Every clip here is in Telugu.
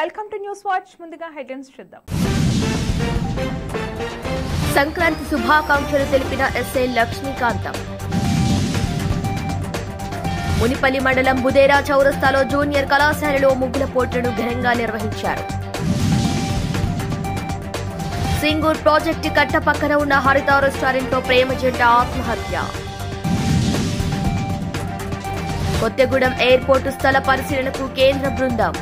Welcome to news watch. ముందుగా హెడ్లైన్స్ చూద్దాం. సంక్రాంతి శుభాకాంక్షలు తెలిపిన ఎస్ఐ లక్ష్మీకాంతం. మునిపల్లి మండలం బుదేరా చౌరస్తాలో జూనియర్ కళాశాలలో ముగ్గుల పోటీలను ఘనంగా నిర్వహించారు. సింగూర్ ప్రాజెక్టు కట్ట పక్కన ఉన్న హరిత రెస్టారెంట్లో ప్రేమ జంట ఆత్మహత్య. కొత్తగూడెం ఎయిర్పోర్టు స్థల పరిశీలనకు కేంద్ర బృందం.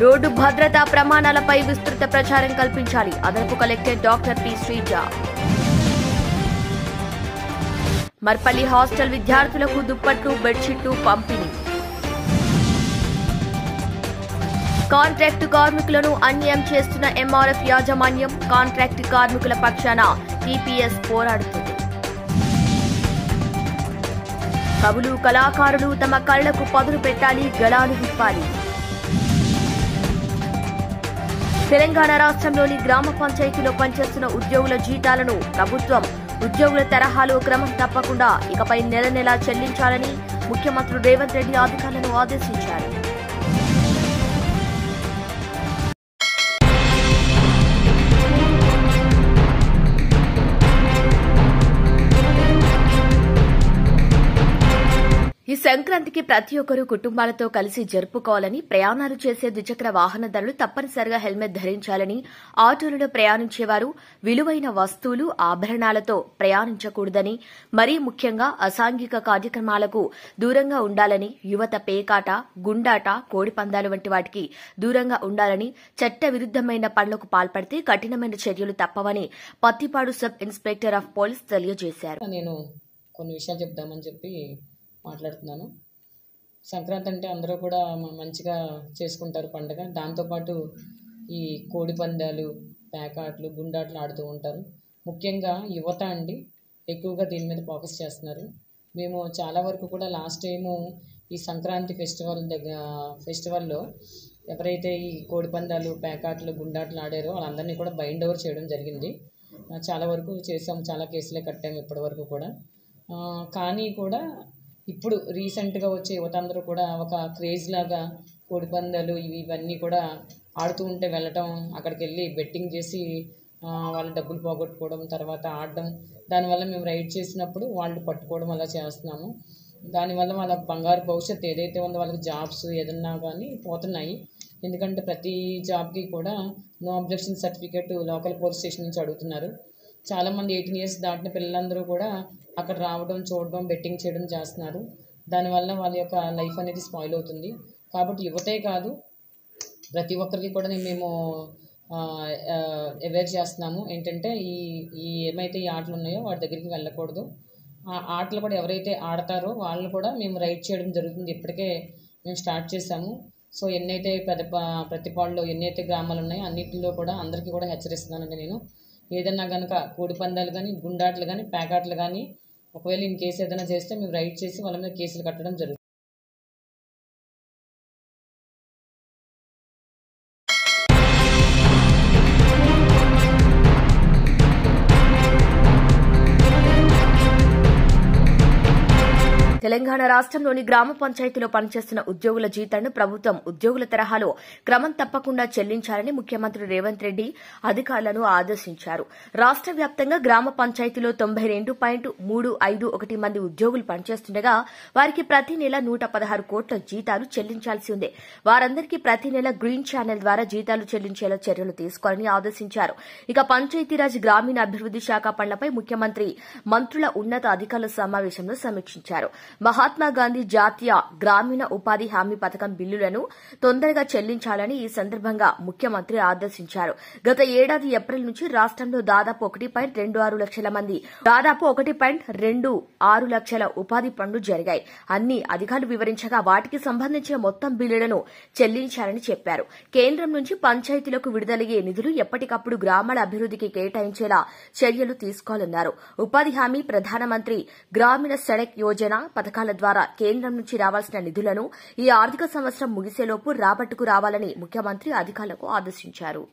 రోడ్డు భద్రతా ప్రమాణాలపై విస్తృత ప్రచారం కల్పించాలి. అదనపు collector doctor P Sreeja. Marpalli hostel విద్యార్థులకు దుప్పట్లు, బెడ్షీట్లు పంపిణీ. కాంట్రాక్టు కార్మికులను అన్యాయం చేస్తున్న ఎంఆర్ఎఫ్ యాజమాన్యం. కాంట్రాక్టు కార్మికుల పక్షాన టీపీఎస్ పోరాడుతుంది. కవులు, కళాకారులు తమ కళ్లకు పదును పెట్టాలి, గళాలు విప్పాలి. తెలంగాణ రాష్ట్రంలోని గ్రామ పంచాయతీలో పనిచేస్తున్న ఉద్యోగుల జీతాలను ప్రభుత్వం ఉద్యోగుల తరహాలో క్రమం తప్పకుండా ఇకపై నెల నెలా చెల్లించాలని ముఖ్యమంత్రి రేవంత్ రెడ్డి అధికారులను ఆదేశించారు. ఈ సంక్రాంతికి ప్రతి ఒక్కరూ కుటుంబాలతో కలిసి జరుపుకోవాలని, ప్రయాణాలు చేసే ద్విచక్ర వాహనదారులు తప్పనిసరిగా హెల్మెట్ ధరించాలని, ఆటోలలో ప్రయాణించేవారు విలువైన వస్తువులు, ఆభరణాలతో ప్రయాణించకూడదని, మరీ ముఖ్యంగా అసాంఘిక కార్యక్రమాలకు దూరంగా ఉండాలని, యువత పేకాట, గుండాట, కోడిపందాలు వంటి వాటికి దూరంగా ఉండాలని, చట్ట విరుద్దమైన పనులకు పాల్పడితే కఠినమైన చర్యలు తప్పవని Pattipadu sub inspector of police తెలియజేశారు. నేను కొన్ని విషయాలు చెప్దామని చెప్పి మాట్లాడుతున్నాను. సంక్రాంతి అంటే అందరూ కూడా మంచిగా చేసుకుంటారు పండుగ. దాంతోపాటు ఈ కోడి పందాలు, పేకాట్లు, గుండాట్లు ఆడుతూ ఉంటారు. ముఖ్యంగా యువత అండి ఎక్కువగా దీని మీద ఫోకస్ చేస్తున్నారు. మేము చాలా వరకు కూడా లాస్ట్ టైము ఈ సంక్రాంతి ఫెస్టివల్లో ఎవరైతే ఈ కోడి పందాలు, పేకాట్లు, గుండాట్లు ఆడారో వాళ్ళందరినీ కూడా బైండ్ ఓవర్ చేయడం జరిగింది. చాలా వరకు చేసాం, చాలా కేసులే కట్టాము ఇప్పటి వరకు కూడా. కానీ కూడా ఇప్పుడు రీసెంట్గా వచ్చే యువత అందరూ కూడా ఒక క్రేజ్ లాగా కోడిపందాలు ఇవన్నీ కూడా ఆడుతూ ఉంటే వెళ్ళటం, అక్కడికి వెళ్ళి బెట్టింగ్ చేసి వాళ్ళ డబ్బులు పోగొట్టుకోవడం, తర్వాత ఆడడం, దానివల్ల మేము రైడ్ చేసినప్పుడు వాళ్ళు పట్టుకోవడం అలా చేస్తున్నాము. దానివల్ల వాళ్ళ బంగారు భవిష్యత్తు ఏదైతే ఉందో వాళ్ళకి జాబ్స్ ఏదన్నా కానీ పోతున్నాయి. ఎందుకంటే ప్రతి జాబ్కి కూడా no objection certificate local police station నుంచి అడుగుతున్నారు. చాలామంది 18 years దాటిన పిల్లలందరూ కూడా అక్కడ రావడం, చూడడం, బెట్టింగ్ చేయడం చేస్తున్నారు. దానివల్ల వాళ్ళ యొక్క లైఫ్ అనేది స్పాయిల్ అవుతుంది. కాబట్టి యువతే కాదు ప్రతి ఒక్కరికి కూడా మేము అవేర్ చేస్తున్నాము. ఏంటంటే ఈ ఏమైతే ఈ ఆటలు ఉన్నాయో వాటి దగ్గరికి వెళ్ళకూడదు. ఆ ఆటలు కూడా ఎవరైతే ఆడతారో వాళ్ళు కూడా మేము రైడ్ చేయడం జరుగుతుంది. ఇప్పటికే మేము స్టార్ట్ చేసాము. సో ఎన్నైతే ప్రతిపాడులో ఎన్నైతే గ్రామాలు ఉన్నాయో అన్నింటిలో కూడా అందరికీ కూడా హెచ్చరిస్తున్నానండి నేను. ఏదన్నా కనుక కోడి పందాలు కానీ, గుండాట్లు కానీ, ప్యాకాట్లు కానీ ఒకవేళ ఇన్ కేసు ఏదైనా చేస్తే మేము రైడ్ చేసి వాళ్ళ మీద కేసులు కట్టడం జరుగుతుంది. తెలంగాణ రాష్ట్రంలోని గ్రామ పంచాయతీలో పనిచేస్తున్న ఉద్యోగుల జీతాలను ప్రభుత్వం ఉద్యోగుల తరహాలో క్రమం తప్పకుండా చెల్లించాలని ముఖ్యమంత్రి రేవంత్ రెడ్డి అధికారులను ఆదేశించారు. రాష్ట్ర వ్యాప్తంగా గ్రామ పంచాయతీలో 92.351 మంది ఉద్యోగులు పనిచేస్తుండగా వారికి ప్రతి నెల 116 కోట్ల జీతాలు చెల్లించాల్సి ఉంది. వారందరికీ ప్రతి నెల గ్రీన్ ఛానల్ ద్వారా జీతాలు చెల్లించేలా చర్యలు తీసుకోవాలని ఆదేశించారు. ఇక పంచాయతీరాజ్ గ్రామీణ అభివృద్ది శాఖ పనులపై ముఖ్యమంత్రి మంత్రుల ఉన్నత అధికారుల సమావేశంలో సమీక్షించారు. మహాత్మాగాంధీ జాతీయ గ్రామీణ ఉపాధి హామీ పథకం బిల్లులను తొందరగా చెల్లించాలని ఈ సందర్భంగా ముఖ్యమంత్రి ఆదేశించారు. గత ఏడాది ఏప్రిల్ నుంచి రాష్ట్రంలో దాదాపు 1.26 లక్షల మంది 1.26 లక్షల ఉపాధి పనులు జరిగాయి. అన్ని అధికారులు వివరించగా వాటికి సంబంధించిన మొత్తం బిల్లులను చెల్లించాలని చెప్పారు. కేంద్రం నుంచి పంచాయతీలకు విడుదలయ్యే నిధులు ఎప్పటికప్పుడు గ్రామాల అభివృద్దికి కేటాయించేలా చర్యలు తీసుకోవాలన్నారు. ఉపాధి హామీ, ప్రధానమంత్రి గ్రామీణ సడక్ యోజన పథకాల ద్వారా కేంద్రం నుంచి రావాల్సిన నిధులను ఈ ఆర్థిక సంవత్సరం ముగిసేలోపు రాబట్టుకు రావాలని ముఖ్యమంత్రి అధికారులకు ఆదేశించారు.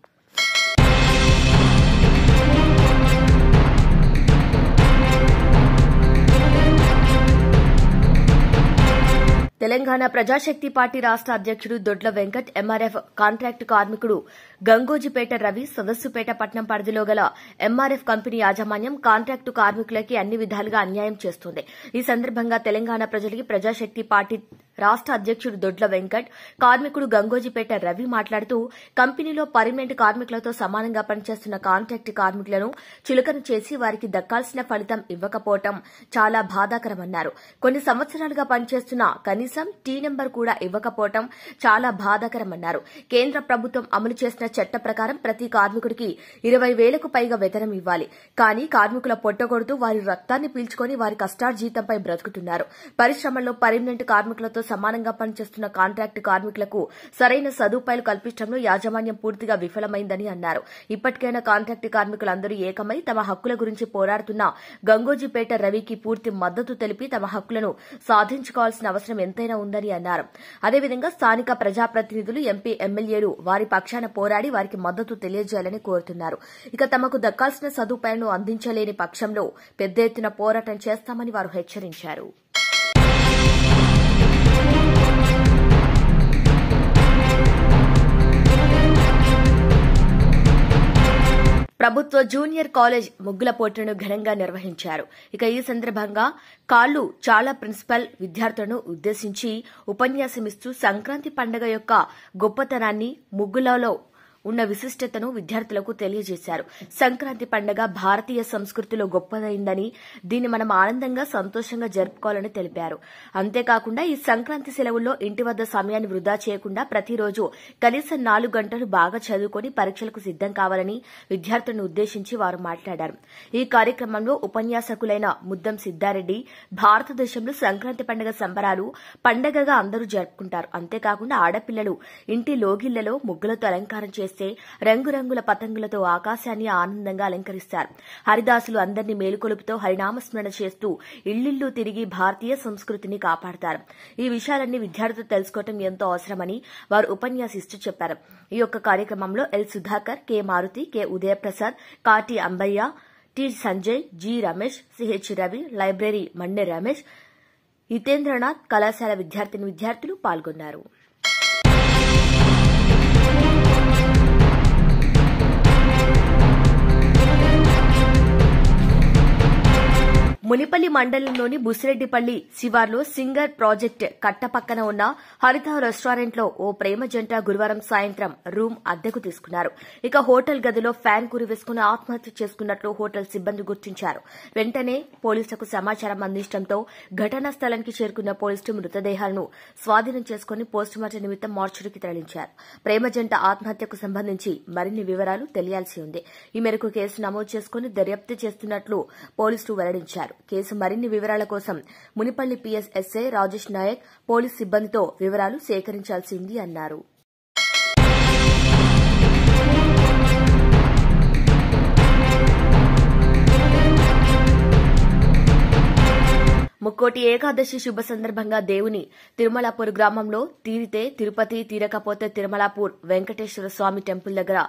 తెలంగాణ ప్రజాశక్తి పార్టీ రాష్ట అధ్యకుడు దొడ్ల వెంకట్, ఎంఆర్ఎఫ్ కాంట్రాక్టు కార్మికుడు గంగోజిపేట రవి, సదస్సుపేట పట్నం పరిధిలో గల ఎంఆర్ఎఫ్ కంపెనీ యాజమాన్యం కాంట్రాక్టు కార్మికులకి అన్ని విధాలుగా అన్యాయం చేస్తోంది. ఈ సందర్భంగా తెలంగాణ ప్రజలకి ప్రజాశక్తి పార్టీ రాష్ట అధ్యకుడు దొడ్ల వెంకట్, కార్మికుడు గంగోజిపేట రవి మాట్లాడుతూ కంపెనీలో పర్మనెంట్ కార్మికులతో సమానంగా పనిచేస్తున్న కాంట్రాక్టు కార్మికులను చులకన చేసి వారికి దక్కాల్సిన ఫలితం ఇవ్వకపోవడం చాలా బాధాకరమన్నారు. కొన్ని సంవత్సరాలుగా పనిచేస్తున్న కనీసం టీ నెంబర్ కూడా ఇవ్వకపోవడం చాలా బాధాకరమన్నారు. కేంద్ర ప్రభుత్వం అమలు చేసిన చట్ట ప్రకారం ప్రతి కార్మికుడికి 20,000కు పైగా వేతనం ఇవ్వాలి. కానీ కార్మికుల పొట్టగొడుతూ వారి రక్తాన్ని పీల్చుకుని వారి కష్టార్జితంపై బ్రతుకుతున్నారు. పరిశ్రమల్లో పర్మనెంట్ కార్మికులతో సమానంగా పనిచేస్తున్న కాంట్రాక్టు కార్మికులకు సరైన సదుపాయాలు కల్పించడంలో యాజమాన్యం పూర్తిగా విఫలమైందని అన్నారు. ఇప్పటికైనా కాంట్రాక్టు కార్మికులందరూ ఏకమై తమ హక్కుల గురించి పోరాడుతున్న గంగోజిపేట రవికి పూర్తి మద్దతు తెలిపి తమ హక్కులను సాధించుకోవాల్సిన అవసరం ఎంతైనా ఉందని అన్నారు. అదేవిధంగా స్థానిక ప్రజాప్రతినిధులు, ఎంపీ, ఎమ్మెల్యేలు వారి పక్షాన పోరాడి వారికి మద్దతు తెలియజేయాలని కోరుతున్నారు. ఇక తమకు దక్కాల్సిన సదుపాయాలను అందించలేని పక్షంలో పెద్ద ఎత్తున పోరాటం చేస్తామని వారు హెచ్చరించారు. ప్రభుత్వ జూనియర్ కాలేజ్ ముగ్గుల పోటీలను ఘనంగా నిర్వహించారు. ఇక ఈ సందర్భంగా కాళ్లు చాలా ప్రిన్సిపల్ విద్యార్థులను ఉద్దేశించి ఉపన్యాసమిస్తూ సంక్రాంతి పండుగ యొక్క గొప్పతనాన్ని, ముగ్గులలో ఉన్న విశిష్టతను విద్యార్థులకు తెలియజేశారు. సంక్రాంతి పండుగ భారతీయ సంస్కృతిలో గొప్పదైందని, దీన్ని మనం ఆనందంగా, సంతోషంగా జరుపుకోవాలని తెలిపారు. అంతేకాకుండా ఈ సంక్రాంతి సెలవుల్లో ఇంటి వద్ద సమయాన్ని వృధా చేయకుండా ప్రతిరోజు కనీసం 4 గంటలు బాగా చదువుకుని పరీక్షలకు సిద్దం కావాలని విద్యార్థులను ఉద్దేశించి వారు మాట్లాడారు. ఈ కార్యక్రమంలో ఉపన్యాసకులైన ముద్దం సిద్దారెడ్డి, భారతదేశంలో సంక్రాంతి పండుగ సంబరాలు పండగగా అందరూ జరుపుకుంటారు. అంతేకాకుండా ఆడపిల్లలు ఇంటి లోగిళ్లలో ముగ్గులతో అలంకారం చేస్తే రంగురంగుల పతంగులతో ఆకాశాన్ని ఆనందంగా అలంకరిస్తారు. హరిదాసులు అందరినీ మేలుకొలుపుతో హరినామస్మరణ చేస్తూ ఇళ్లిళ్లు తిరిగి భారతీయ సంస్కృతిని కాపాడతారు. ఈ విషయాలన్నీ విద్యార్థులు తెలుసుకోవడం ఎంతో అవసరమని వారు ఉపన్యాసిస్తూ చెప్పారు. ఈ యొక్క కార్యక్రమంలో L Sudhakar, K Maruthi, K Udayaprasad, Kati Ambaiah, T Sanjay, G Ramesh, CH Ravi, library Manne Ramesh, Hitendranath, కళాశాల విద్యార్థులు పాల్గొన్నారు. మునిపల్లి మండలంలోని బుసిరెడ్డిపల్లి శివార్లో సింగర్ ప్రాజెక్ట్ కట్ట పక్కన ఉన్న హరిత రెస్టారెంట్లో ఓ ప్రేమ జంట గురువారం సాయంత్రం రూమ్ అద్దెకు తీసుకున్నారు. ఇక హోటల్ గదిలో ఫ్యాన్ కురివేసుకుని ఆత్మహత్య చేసుకున్నట్లు హోటల్ సిబ్బంది గుర్తించారు. వెంటనే పోలీసులకు సమాచారం అందించడంతో ఘటనా స్థలానికి చేరుకున్న పోలీసులు మృతదేహాలను స్వాధీనం చేసుకుని పోస్టుమార్టం నిమిత్తం మార్చురీకి తరలించారు. ప్రేమ జంట ఆత్మహత్యకు సంబంధించి మరిన్ని వివరాలు తెలియాల్సి ఉంది. ఈ మేరకు కేసు నమోదు చేసుకుని దర్యాప్తు చేస్తున్నట్లు పోలీసులు వెల్లడించారు. కేసు మరిన్ని వివరాల కోసం మునిపల్లి పీఎస్ఎస్ఐ రాజేష్ నాయక్ పోలీసు సిబ్బందితో వివరాలు సేకరించాల్సి ఉంది అన్నారు. ముక్కోటి ఏకాదశి శుభ సందర్భంగా దేవుని తిరుమలాపూర్ గ్రామంలో తీరితే తిరుపతి, తీరకపోతే తిరుమలాపూర్ వెంకటేశ్వర స్వామి టెంపుల్ దగ్గర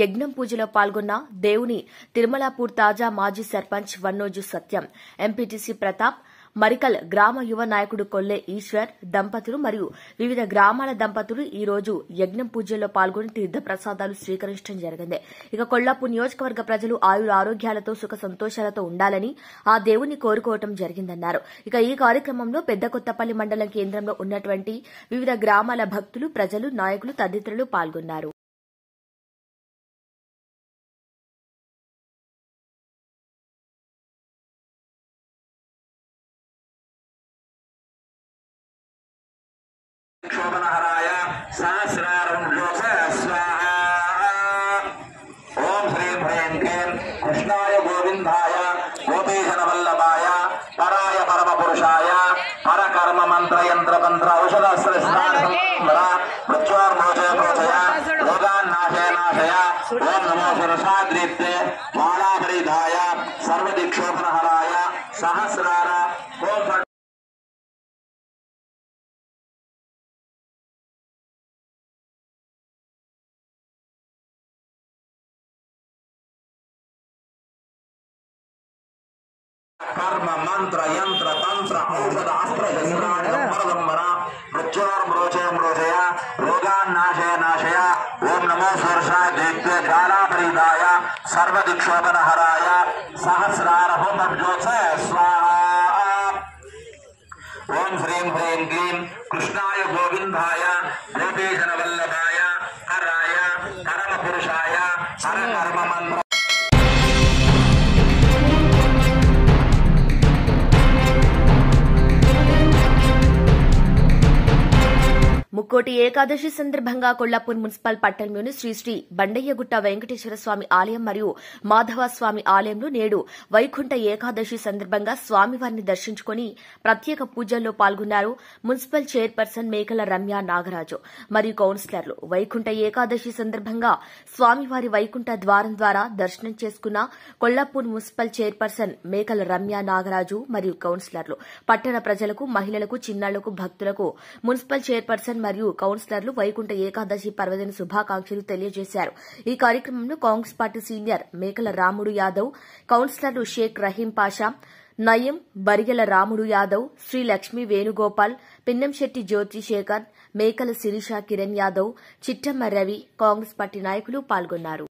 యజ్ఞం పూజలో పాల్గొన్న దేవుని తిరుమలాపూర్ తాజా మాజీ సర్పంచ్ వన్నోజు సత్యం, ఎంపీటీసీ ప్రతాప్, మరికల్ గ్రామ యువ నాయకుడు కొల్లె ఈశ్వర్ దంపతులు మరియు వివిధ గ్రామాల దంపతులు ఈ రోజు యజ్ఞం పూజల్లో పాల్గొని తీర్థ ప్రసాదాలు స్వీకరించడం జరిగింది. ఇక కొల్లాపూర్ నియోజకవర్గ ప్రజలు ఆయుర ఆరోగ్యాలతో సుఖ సంతోషాలతో ఉండాలని ఆ దేవుని కోరుకోవటం జరిగిందన్నారు. ఇక ఈ కార్యక్రమంలో పెద్ద కొత్తపల్లి మండలం కేంద్రంలో ఉన్నటువంటి వివిధ గ్రామాల భక్తులు, ప్రజలు, నాయకులు తదితరులు పాల్గొన్నారు. शोभनहराय सहस्रारं स्वाहा ओम ह्रीं ह्रीं क्लीं कृष्णाय गोविंदाय गोपीजनवल्लभाय पराय परमपुरुषाय परकर्म मंत्र यंत्र तंत्र औषधस्त्र मृत्युर्मोचय प्रोचय रोगान्नाशय नाशय ओम नमो सरसाद्रित्रे मालापरिधाय सर्वदिक्षोभनहराय सहस्रार ओम कर्म मंत्र यंत्र तंत्र औषध अस्त्र शस्त्राणि मृत्योर्मृचय रोगान्नाशय नाशय ओम नमो स्वर्षाय दैत्य ज्वालाप्रीताय सर्वदिक्षोभनहराय सहस्रार होमज्योत्सय स्वाहा ओम ह्रीं ह्रीं क्लीं कृष्णाय गोविंदाय गोपीजनवल्लभाय हराय परमपुरुषाय परकर्म मंत्र ముక్కోటి ఏకాదశి సందర్భంగా కొల్లాపూర్ మున్సిపల్ పట్టణంలోని శ్రీ బండయ్యగుట్ట వెంకటేశ్వర స్వామి ఆలయం మరియు మాధవ స్వామి ఆలయంలో నేడు వైకుంఠ ఏకాదశి సందర్భంగా స్వామివారిని దర్శించుకుని ప్రత్యేక పూజల్లో పాల్గొన్నారు మున్సిపల్ చైర్పర్సన్ మేకల రమ్య నాగరాజు మరియు కౌన్సిలర్లు. వైకుంఠ ఏకాదశి సందర్భంగా స్వామివారి వైకుంఠ ద్వారం ద్వారా దర్శనం చేసుకున్న కొల్లాపూర్ మున్సిపల్ చైర్పర్సన్ మేకల రమ్య నాగరాజు మరియు కౌన్సిలర్లు పట్టణ ప్రజలకు, మహిళలకు, చిన్నారులకు, భక్తులకు మున్సిపల్ చైర్పర్సన్ మరియు కౌన్సిలర్లు వైకుంఠ ఏకాదశి పర్వదిన శుభాకాంక్షలు తెలియజేశారు. ఈ కార్యక్రమంలో కాంగ్రెస్ పార్టీ సీనియర్ మేకల రాముడు యాదవ్, కౌన్సిలర్లు షేక్ రహీం పాషా, నయం, బరిగెల రాముడు యాదవ్, శ్రీ లక్ష్మీ వేణుగోపాల్, పిన్నంశెట్టి జ్యోతి శేఖర్, మేకల శిరీష కిరణ్ యాదవ్, చిట్టమ్మ రవి, కాంగ్రెస్ పార్టీ నాయకులు పాల్గొన్నారు.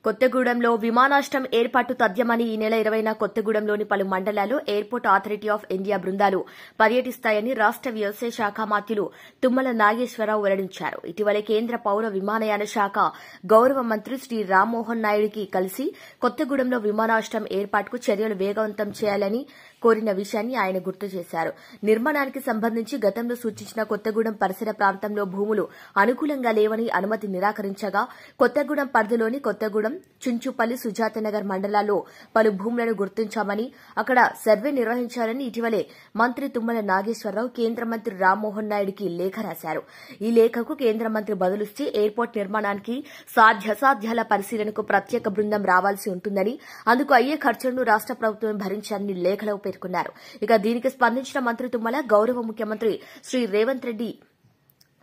కొత్తగూడెంలో విమానాశ్రయం ఏర్పాటు తథ్యమని ఈ నెల 20న కొత్తగూడెంలోని పలు మండలాల్లో ఎయిర్పోర్ట్ అథారిటీ ఆఫ్ ఇండియా బృందాలు పర్యటిస్తాయని రాష్ట వ్యవసాయ శాఖ మంత్రులు తుమ్మల నాగేశ్వరరావు వెల్లడించారు. ఇటీవలే కేంద్ర పౌర విమానయాన శాఖ గౌరవ మంత్రి శ్రీ రామ్మోహన్ నాయుడికి కలిసి కొత్తగూడెంలో విమానాశ్రయం ఏర్పాటుకు చర్యలు వేగవంతం చేయాలని కోరిన విషయాన్ని ఆయన గుర్తు చేశారు. నిర్మాణానికి సంబంధించి గతంలో సూచించిన కొత్తగూడెం పరిసర ప్రాంతంలో భూములు అనుకూలంగా లేవని అనుమతి నిరాకరించగా కొత్తగూడెం పరిధిలోని కొత్తగూడెం, చుంచుపల్లి, సుజాతనగర్ మండలాల్లో పలు భూములను గుర్తించామని, అక్కడ సర్వే నిర్వహించాలని ఇటీవలే మంత్రి తుమ్మల నాగేశ్వరరావు కేంద్ర మంత్రి రామ్మోహన్ నాయుడికి లేఖ రాశారు. ఈ లేఖకు కేంద్ర మంత్రి బదులిస్తే ఎయిర్పోర్ట్ నిర్మాణానికి సాధ్యాసాధ్యాల పరిశీలనకు ప్రత్యేక బృందం రావాల్సి ఉంటుందని, అందుకు అయ్యే ఖర్చులను రాష్ట ప్రభుత్వం భరించాలని లేఖలో పేర్కొన్నారు. ఇక దీనికి స్పందించిన మంత్రి తుమ్మల గౌరవ ముఖ్యమంత్రి శ్రీ రేవంత్ రెడ్డి,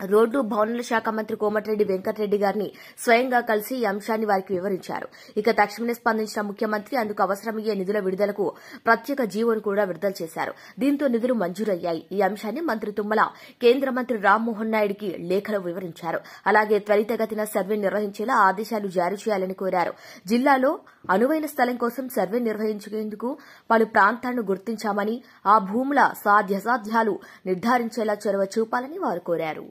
రోడ్డు భవనాల శాఖ మంత్రి కోమటిరెడ్డి వెంకటరెడ్డి గారిని స్వయంగా కలిసి ఈ అంశాన్ని వారికి వివరించారు. ఇక తక్షణమే స్పందించిన ముఖ్యమంత్రి అందుకు అవసరమయ్యే నిధుల విడుదలకు ప్రత్యేక జీవోను కూడా విడుదల చేశారు. దీంతో నిధులు మంజూరయ్యాయి. ఈ అంశాన్ని మంత్రి తుమ్మల కేంద్ర మంత్రి రామ్మోహన్ నాయుడికి లేఖలో వివరించారు. అలాగే త్వరితగతిన సర్వే నిర్వహించేలా ఆదేశాలు జారీ చేయాలని కోరారు. జిల్లాలో అనువైన స్థలం కోసం సర్వే నిర్వహించేందుకు పలు ప్రాంతాలను గుర్తించామని, ఆ భూముల సాధ్యాసాధ్యాలు నిర్ధారించేలా చొరవ చూపాలని వారు కోరారు.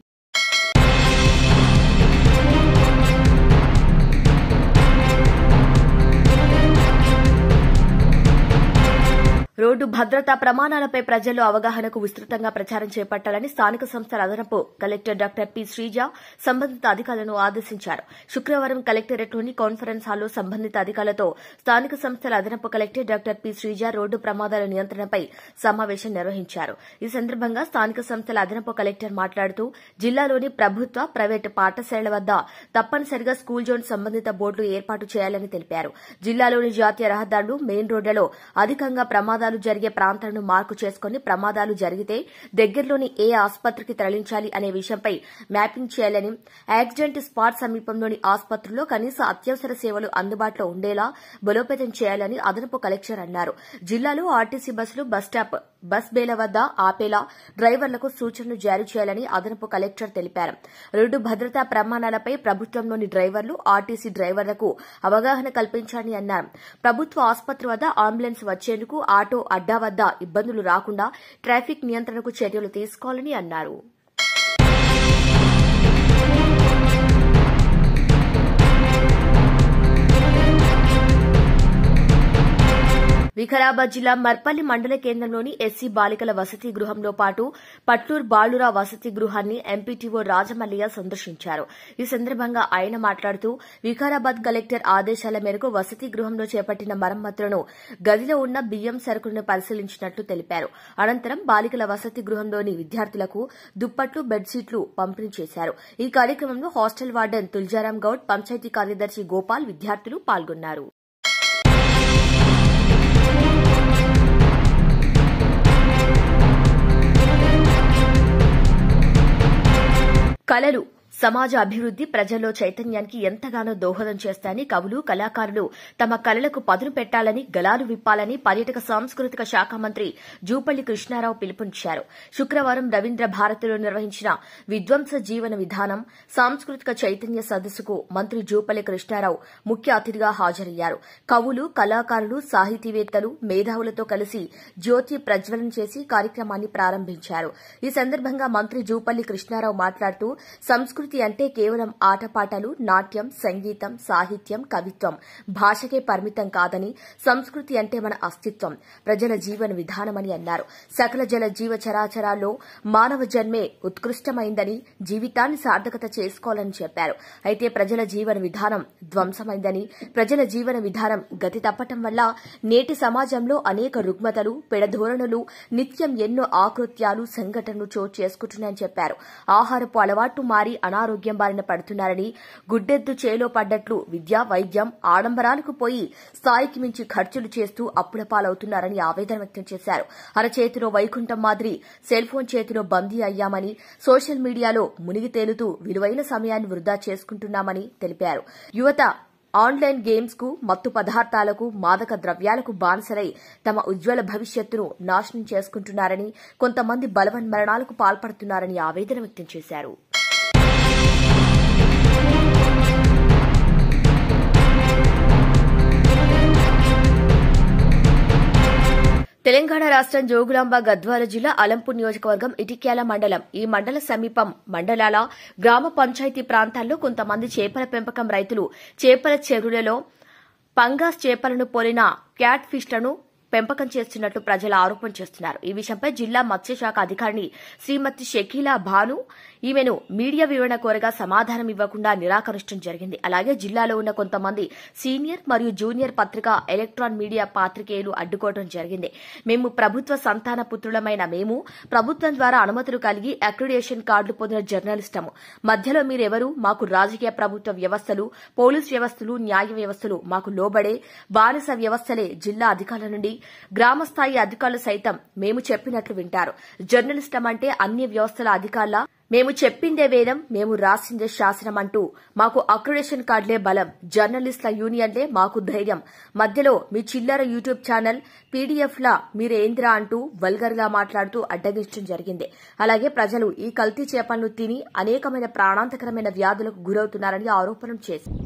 రోడ్డు భద్రతా ప్రమాణాలపై ప్రజల్లో అవగాహనకు విస్తృతంగా ప్రచారం చేపట్టాలని స్థానిక సంస్థల అదనపు కలెక్టర్ డాక్టర్ పి శ్రీజ సంబంధిత అధికారులను ఆదేశించారు. శుక్రవారం కలెక్టరేట్లోని కాన్ఫరెన్స్ హాల్లో సంబంధిత అధికారులతో స్థానిక సంస్థల అదనపు collector doctor P Sreeja road ప్రమాదాల నియంత్రణపై సమావేశం నిర్వహించారు. ఈ సందర్భంగా స్థానిక సంస్థల అదనపు కలెక్టర్ మాట్లాడుతూ జిల్లాలోని ప్రభుత్వ, ప్రైవేటు పాఠశాలల వద్ద తప్పనిసరిగా స్కూల్ జోన్ సంబంధిత బోర్డులు ఏర్పాటు చేయాలని తెలిపారు. జిల్లాలోని జాతీయ రహదారులు, మెయిన్ రోడ్లలో అధికంగా ప్రమాదాలు జరిగే ప్రాంతాలను మార్కు చేసుకుని ప్రమాదాలు జరిగితే దగ్గరలోని ఏ ఆసుపత్రికి తరలించాలి అనే విషయంపై మ్యాపింగ్ చేయాలని, యాక్సిడెంట్ స్పాట్ సమీపంలోని ఆసుపత్రుల్లో కనీస అత్యవసర సేవలు అందుబాటులో ఉండేలా బలోపేతం చేయాలని అదనపు కలెక్టర్ అన్నారు. జిల్లాలో ఆర్టీసీ బస్సులు బస్టాప్, బస్ బేల వద్ద ఆపేలా డ్రైవర్లకు సూచనలు జారీ చేయాలని అదనపు కలెక్టర్ తెలిపారు. రోడ్డు భద్రతా ప్రమాణాలపై ప్రభుత్వంలోని డ్రైవర్లు, ఆర్టీసీ డ్రైవర్లకు అవగాహన కల్పించాలని అన్నారు. ప్రభుత్వ ఆసుపత్రి వద్ద అంబులెన్స్ వచ్చేందుకు ఆటో అడ్డా వద్ద ఇబ్బందులు రాకుండా ట్రాఫిక్ నియంత్రణకు చర్యలు తీసుకోవాలని అన్నారు. వికారాబాద్ జిల్లా మర్పల్లి మండల కేంద్రంలోని ఎస్సీ బాలికల వసతి గృహంలో పాటు పట్లూరు బాలుర వసతి గృహాన్ని ఎంపీటీఓ రాజమల్లయ్య సందర్శించారు. ఈ సందర్భంగా ఆయన మాట్లాడుతూ వికారాబాద్ కలెక్టర్ ఆదేశాల మేరకు వసతి గృహంలో చేపట్టిన మరమ్మతులను, గదిలో ఉన్న బియ్యం సరుకులను పరిశీలించినట్లు తెలిపారు. అనంతరం బాలికల వసతి గృహంలోని విద్యార్థులకు దుప్పట్లు, బెడ్షీట్లు పంపిణీ చేశారు. ఈ కార్యక్రమంలో హాస్టల్ వార్డెన్ తుల్జారాం గౌడ్, పంచాయతీ కార్యదర్శి గోపాల్, విద్యార్థులు పాల్గొన్నారు. కలెక్టర్ సమాజ అభివృద్ది ప్రజల్లో చైతన్యానికి ఎంతగానో దోహదం చేస్తాయని కవులు కళాకారులు తమ కళలకు పదును పెట్టాలని గళాలు విప్పాలని పర్యాటక సాంస్కృతిక శాఖ మంత్రి జూపల్లి కృష్ణారావు పిలుపునిచ్చారు. శుక్రవారం రవీంద్ర భారతిలో నిర్వహించిన విధ్వంస జీవన విధానం సాంస్కృతిక చైతన్య సదస్సుకు మంత్రి జూపల్లి కృష్ణారావు ముఖ్య అతిథిగా హాజరయ్యారు. కవులు కళాకారులు సాహితీవేత్తలు మేధావులతో కలిసి జ్యోతి ప్రజ్వలన చేసి కార్యక్రమాన్ని ప్రారంభించారు. ఈ సందర్భంగా మంత్రి జూపల్లి కృష్ణారావు మాట్లాడుతూ సంస్కృతి అంటే కేవలం ఆటపాటలు, నాట్యం, సంగీతం, సాహిత్యం, కవిత్వం, భాషకే పరిమితం కాదని, సంస్కృతి అంటే మన అస్తిత్వం, ప్రజల జీవన విధానమని అన్నారు. సకల జల జీవ చరాచరాల్లో మానవ జన్మే ఉత్కృష్టమైందని, జీవితాన్ని సార్థకత చేసుకోవాలని చెప్పారు. అయితే ప్రజల జీవన విధానం ధ్వంసమైందని, ప్రజల జీవన విధానం గతి తప్పటం వల్ల నేటి సమాజంలో అనేక రుగ్మతలు, పెడధోరణులు, నిత్యం ఎన్నో ఆకృత్యాలు, సంఘటనలు చోటు చేసుకుంటున్నాయని చెప్పారు. ఆహారపు అలవాటు మారి అనారోగ్యం బారిన పడుతున్నారని, గుడ్డెద్దు చేలో పడ్డట్లు విద్య, వైద్యం, ఆడంబరాలకు పోయి స్థాయికి మించి ఖర్చులు చేస్తూ అప్పుల పాలవుతున్నారని ఆవేదన వ్యక్తం చేశారు. అరచేతిలో వైకుంఠం మాదిరి సెల్ ఫోన్ చేతిలో బందీ అయ్యామని, సోషల్ మీడియాలో మునిగి తేలుతూ విలువైన సమయాన్ని వృధా చేసుకుంటున్నామని తెలిపారు. యువత ఆన్లైన్ గేమ్స్ కు, మత్తు పదార్థాలకు, మాదక ద్రవ్యాలకు బానిసలై తమ ఉజ్వల భవిష్యత్తును నాశనం చేసుకుంటున్నారని, కొంతమంది బలవన్మరణాలకు పాల్పడుతున్నారని ఆవేదన వ్యక్తం చేశారు. తెలంగాణ రాష్ట్రం జోగులాంబ గద్వాల జిల్లా అలంపూర్ నియోజకవర్గం ఇటిక్యాల మండలం. ఈ మండల సమీపం మండలాల గ్రామ పంచాయతీ ప్రాంతాల్లో కొంతమంది చేపల పెంపకం రైతులు చేపల చెరువులలో పంగాస్ చేపలను పోలిన క్యాట్ ఫిష్లను పెంపకం చేస్తున్నట్లు ప్రజలు ఆరోపణ చేస్తున్నారు. ఈ విషయంపై జిల్లా మత్స్యశాఖ అధికారిని శ్రీమతి షకీలా భాను ఈమెను మీడియా వివరణ కోరగా సమాధానం ఇవ్వకుండా నిరాకరించడం జరిగింది. అలాగే జిల్లాలో ఉన్న కొంతమంది సీనియర్ మరియు జూనియర్ పత్రిక, ఎలక్ట్రాన్ మీడియా పాత్రికేయులు అడ్డుకోవడం జరిగింది. మేము ప్రభుత్వ సంతాన పుత్రులమైన మేము ప్రభుత్వం ద్వారా అనుమతులు కలిగి అక్రిడేషన్ కార్డులు పొందిన జర్నలిస్టము. మధ్యలో మీరెవరు? మాకు రాజకీయ ప్రభుత్వ వ్యవస్థలు, పోలీస్ వ్యవస్థలు, న్యాయ వ్యవస్థలు మాకు లోబడే బానిస వ్యవస్థలే. జిల్లా అధికారుల నుండి గ్రామస్థాయి అధికారులు సైతం మేము చెప్పినట్లు వింటారు. జర్నలిస్టం అంటే అన్ని వ్యవస్థల అధికారుల మేము చెప్పిందే వేదం, మేము రాసిందే శాసనం అంటూ మాకు అక్రిడేషన్ కార్డులే బలం, జర్నలిస్టుల యూనియన్లే మాకు ధైర్యం. మధ్యలో మీ చిల్లర యూట్యూబ్ ఛానల్ పీడీఎఫ్లా మీరేంద్రా అంటూ వల్గర్గా మాట్లాడుతూ అడ్డగించడం జరిగింది. అలాగే ప్రజలు ఈ కల్తీ చేపలను తిని అనేకమైన ప్రాణాంతకరమైన వ్యాధులకు గురవుతున్నారని ఆరోపణలు చేశారు.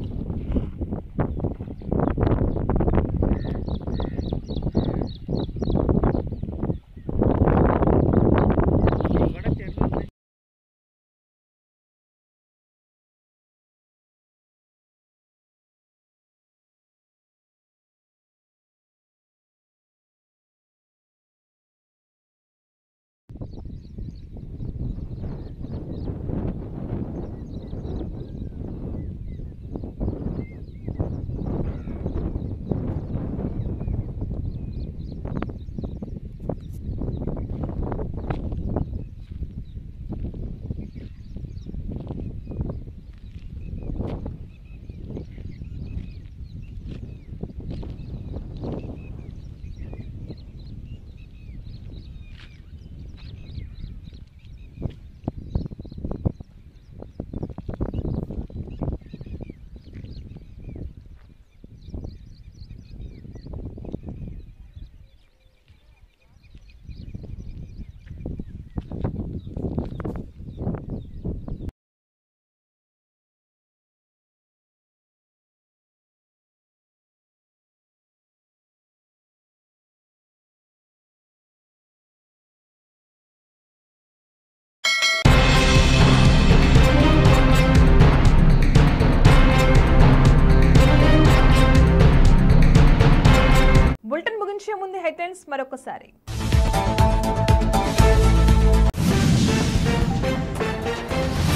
బులెటిన్ ముగించే ముందు హెడ్లైన్స్ మరొకసారి.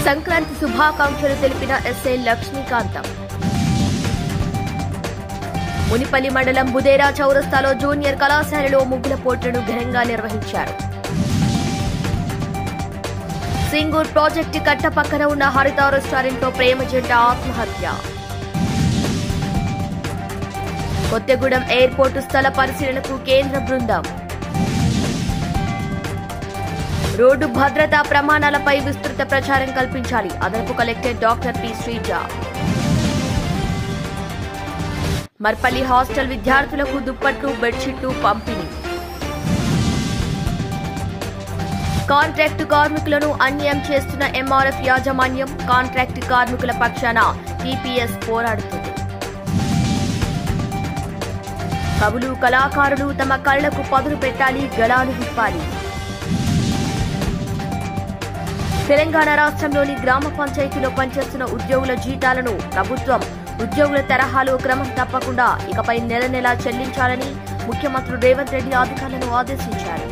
సంక్రాంతి శుభాకాంక్షలు తెలిపిన ఎస్ఐ లక్ష్మీకాంతం. మునిపల్లి మండలం బుదేరా చౌరస్తాలో జూనియర్ కళాశాలలో ముగ్గుల పోటీలను ఘనంగా నిర్వహించారు. సింగూర్ ప్రాజెక్టు కట్ట పక్కన ఉన్న హరిత రెస్టారెంట్లో ప్రేమ జంట ఆత్మహత్య. కొత్తగూడెం ఎయిర్పోర్టు స్థల పరిశీలనకు కేంద్ర బృందం. రోడ్డు భద్రతా ప్రమాణాలపై విస్తృత ప్రచారం కల్పించాలి. అదనపు collector doctor P Sreeja. Marpalli hostel విద్యార్థులకు దుప్పట్లు, బెడ్షీట్లు పంపిణీ. కాంట్రాక్టు కార్మికులను అన్యాయం చేస్తున్న ఎంఆర్ఎఫ్ యాజమాన్యం. కాంట్రాక్టు కార్మికుల పక్షాన టీపీఎస్ పోరాడుతుంది. కవులు, కళాకారులు తమ కళ్లకు పదును పెట్టాలి, గళాలు విప్పాలి. తెలంగాణ రాష్ట్రంలోని గ్రామ పంచాయతీలో పనిచేస్తున్న ఉద్యోగుల జీతాలను ప్రభుత్వం ఉద్యోగుల తరహాలో క్రమం తప్పకుండా ఇకపై నెల నెలా చెల్లించాలని ముఖ్యమంత్రి రేవంత్ రెడ్డి అధికారులను ఆదేశించారు.